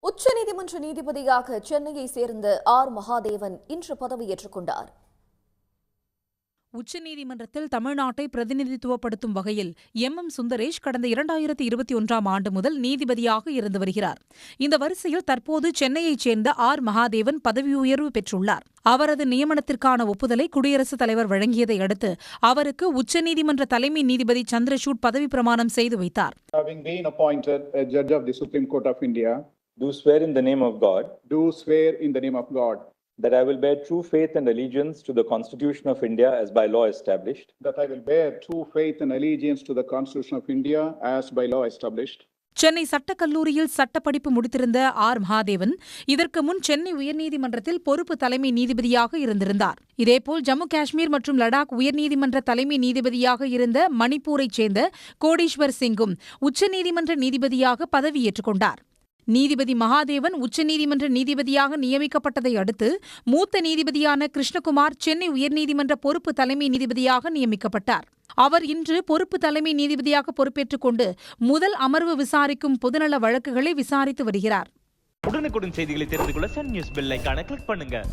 உச்சநீதிமன்ற நீதிபதியாக சென்னையை சேர்ந்த ஆர் மகாதேவன் இன்று பதவியேற்றுக் கொண்டார். உச்சநீதிமன்றத்தில் தமிழ்நாட்டை பிரதிநிதித்துவப்படுத்தும் வகையில் சுந்தரேஷ் கடந்த 2021ஆம் ஆண்டு முதல் நீதிபதியாக இருந்து வருகிறார். இந்த வரிசையில் தற்போது சென்னையைச் சேர்ந்த ஆர் மகாதேவன் பதவி உயர்வு பெற்றுள்ளார். அவரது நியமனத்திற்கான ஒப்புதலை குடியரசுத் தலைவர் வழங்கியதை அடுத்து அவருக்கு உச்சநீதிமன்ற தலைமை நீதிபதி சந்திரசூட் பதவி பிரமாணம் செய்து வைத்தார். Do swear in the name of God. Do swear in the name of God. That I will bear true faith and allegiance to the Constitution of India as by law established. That I will bear true faith and allegiance to the Constitution of India as by law established. Chennai சட்டக்கல்லூரியில் சட்டப்படிப்பு முடித்திருந்த R Mahadevan இதற்கு முன் சென்னை உயர்நீதிமன்றத்தில் பொறுப்பு தலைமை நீதிபதியாக இருந்திருந்தார். இதேபோல் ஜம்மு காஷ்மீர் மற்றும் லடாக் உயர்நீதிமன்ற தலைமை நீதிபதியாக இருந்த மணிப்பூரைச் சேர்ந்த கோடீஸ்வர் சிங்கும் உச்சநீதிமன்ற நீதிபதியாக பதவியேற்றுக் கொண்டார். நீதிபதி மகாதேவன் உச்சநீதிமன்ற நீதிபதியாக நியமிக்கப்பட்டதை அடுத்து மூத்த நீதிபதியான கிருஷ்ணகுமார் சென்னை உயர்நீதிமன்ற பொறுப்பு தலைமை நீதிபதியாக நியமிக்கப்பட்டார். அவர் இன்று பொறுப்பு தலைமை நீதிபதியாக பொறுப்பேற்றுக் கொண்டு முதல் அமர்வு விசாரிக்கும் பொதுநல வழக்குகளை விசாரித்து வருகிறார். உடனுக்குடன் செய்திகளை தெரிந்து கொள்ள சன் நியூஸ் பெல் ஐகானை கிளிக் பண்ணுங்க.